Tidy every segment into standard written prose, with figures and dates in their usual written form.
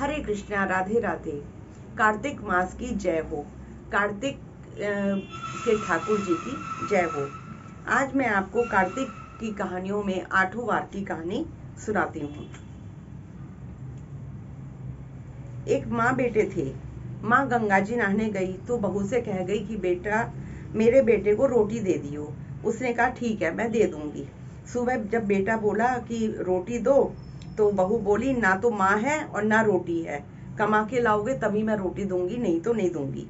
हरे कृष्णा, राधे राधे। कार्तिक मास की जय हो। कार्तिक के ठाकुर जी की जय हो। आज मैं आपको कार्तिक की कहानियों में 8वें वार की कहानी सुनाती हूँ। एक माँ बेटे थे। माँ गंगा जी नहाने गई तो बहू से कह गई कि बेटा, मेरे बेटे को रोटी दे दियो। उसने कहा ठीक है, मैं दे दूंगी। सुबह जब बेटा बोला कि रोटी दो, तो बहू बोली ना तो माँ है और ना रोटी है, कमा के लाओगे तभी मैं रोटी दूंगी, नहीं तो नहीं दूंगी।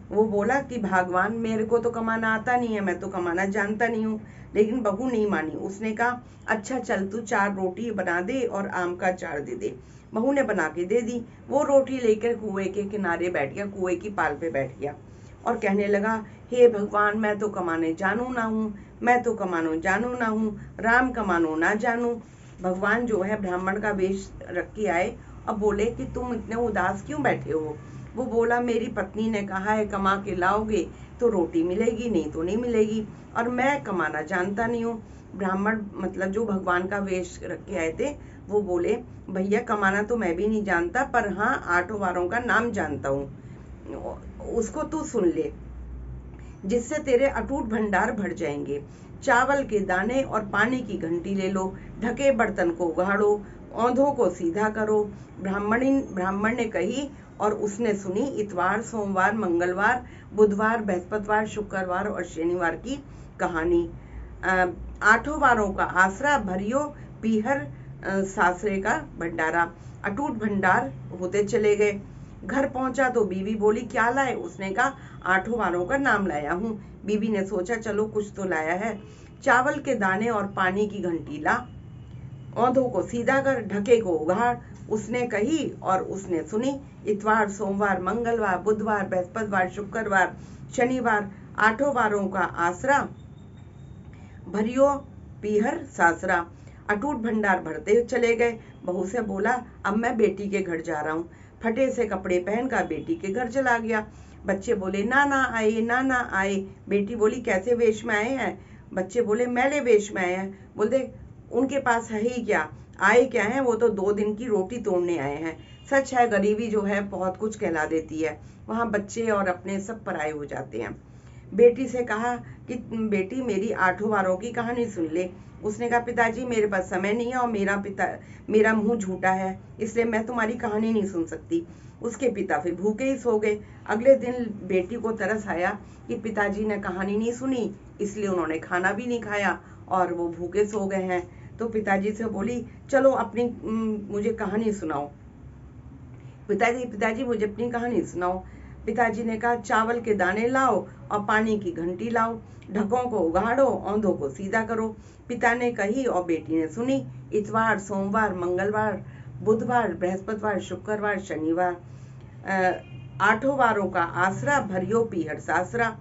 वो बोला कि भगवान, मेरे को तो कमाना आता नहीं है, मैं तो कमाना जानता नहीं हूँ। लेकिन बहू नहीं मानी। उसने कहा अच्छा चल, तू 4 रोटी बना दे और आम का अचार दे दे। बहू ने बना के दे दी। वो रोटी लेकर कुएं के किनारे बैठ गया, कुएं की पाल पे बैठ गया और कहने लगा, हे भगवान, मैं तो कमाने जानू ना हूँ, मैं तो कमानो जानू ना हूँ, राम कमानो ना जानू। भगवान जो है ब्राह्मण का वेश रख के आए और बोले कि तुम इतने उदास क्यों बैठे हो। वो बोला, मेरी पत्नी ने कहा है कमा के लाओगे तो रोटी मिलेगी, नहीं तो नहीं मिलेगी, और मैं कमाना जानता नहीं हूँ। ब्राह्मण मतलब जो भगवान का वेश रख के आए थे, वो बोले, भैया कमाना तो मैं भी नहीं जानता, पर हाँ 8 वारों का नाम जानता हूँ, उसको तू सुन ले, जिससे तेरे अटूट भंडार भर जाएंगे। चावल के दाने और पानी की घंटी ले लो, ढके बर्तन को उघाड़ो, औंधों को सीधा करो। ब्राह्मण ने कही और उसने सुनी। इतवार, सोमवार, मंगलवार, बुधवार, बृहस्पतिवार, शुक्रवार और शनिवार की कहानी। 8 वारों का आसरा, भरियो पीहर सासरे का भंडारा। अटूट भंडार होते चले गए। घर पहुंचा तो बीवी बोली, क्या लाए? उसने कहा 8 वारों का नाम लाया हूँ। बीवी ने सोचा चलो कुछ तो लाया है। चावल के दाने और पानी की घंटी ला, औंधों को सीधा कर, ढके को उघाड़। उसने कही और उसने सुनी। इतवार, सोमवार, मंगलवार, बुधवार, बृहस्पतिवार, शुक्रवार, शनिवार, 8 वारों का आसरा, भरियो पीहर सासरा। अटूट भंडार भरते चले गए। बहू से बोला, अब मैं बेटी के घर जा रहा हूँ। फटे से कपड़े पहनकर बेटी के घर चला गया। बच्चे बोले, नाना आए, नाना आए। बेटी बोली, कैसे वेश में आए हैं? बच्चे बोले, मैले वेश में आए हैं। बोलते, उनके पास है ही क्या, आए क्या है? वो तो 2 दिन की रोटी तोड़ने आए हैं। सच है, गरीबी जो है बहुत कुछ कहला देती है। वहां बच्चे और अपने सब पराये हो जाते हैं। बेटी से कहा कि बेटी, मेरी 8 वारों की कहानी सुन ले। उसने कहा, पिताजी मेरे पास समय नहीं है और मेरा मुंह झूठा है, इसलिए मैं तुम्हारी कहानी नहीं सुन सकती। उसके पिता फिर भूखे ही सो गए। अगले दिन बेटी को तरस आया कि पिताजी ने कहानी नहीं सुनी, इसलिए उन्होंने खाना भी नहीं खाया और वो भूखे सो गए हैं। तो पिताजी से बोली, चलो अपनी मुझे कहानी सुनाओ। पिताजी मुझे अपनी कहानी सुनाओ। पिताजी ने कहा, चावल के दाने लाओ और पानी की घंटी लाओ, ढकों को उघाड़ो, औंधों को सीधा करो। पिता ने कही और बेटी ने सुनी। इतवार, सोमवार, मंगलवार, बुधवार, बृहस्पतिवार, शुक्रवार, शनिवार, 8 वारों का आसरा, भरियो पीहर सासरा।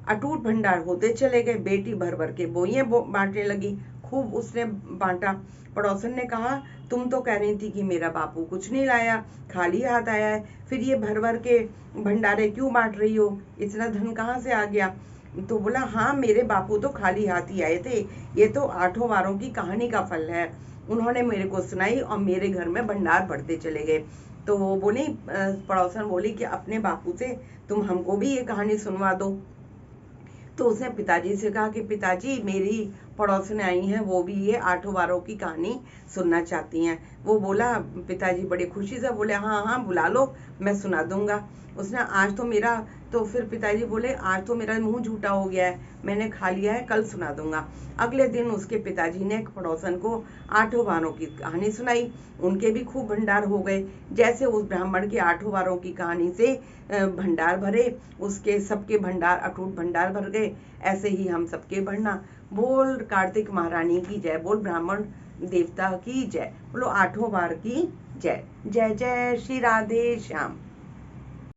अटूट भंडार होते चले गए। बेटी भर भर के बोइये बांटने लगी। खूब उसने बांटा। पड़ोसन ने कहा, तुम तो कह रही थी कि मेरा बापू कुछ नहीं लाया, खाली हाथ आया है, फिर ये भर भर के भंडारे क्यों बांट रही हो? इतना धन कहाँ से आ गया? तो बोला, हाँ मेरे बापू तो खाली हाथ ही आए थे, ये तो 8 वारों की कहानी का फल है। उन्होंने मेरे को सुनाई और मेरे घर में भंडार बढ़ते चले गए। तो वो बोली, पड़ोसन बोली कि अपने बापू से तुम हमको भी ये कहानी सुनवा दो। तो उसने पिताजी से कहा कि पिताजी, मेरी पड़ोसन आई हैं, वो भी ये 8 वारों की कहानी सुनना चाहती हैं। वो बोला, पिताजी बड़ी खुशी से बोले, हाँ हाँ बुला लो, मैं सुना दूंगा। उसने आज तो मेरा तो फिर पिताजी बोले, आज तो मेरा मुंह झूठा हो गया है, मैंने खा लिया है, कल सुना दूंगा। अगले दिन उसके पिताजी ने एक पड़ोसन को 8 वारों की कहानी सुनाई। उनके भी खूब भंडार हो गए। जैसे उस ब्राह्मण के 8 वारों की कहानी से भंडार भरे, उसके सबके भंडार अटूट भंडार भर गए। ऐसे ही हम सबके भरना। बोल कार्तिक महारानी की जय, बोल ब्राह्मण देवता की जय, बोलो 8 वार की जय। जय जय श्री राधे श्याम।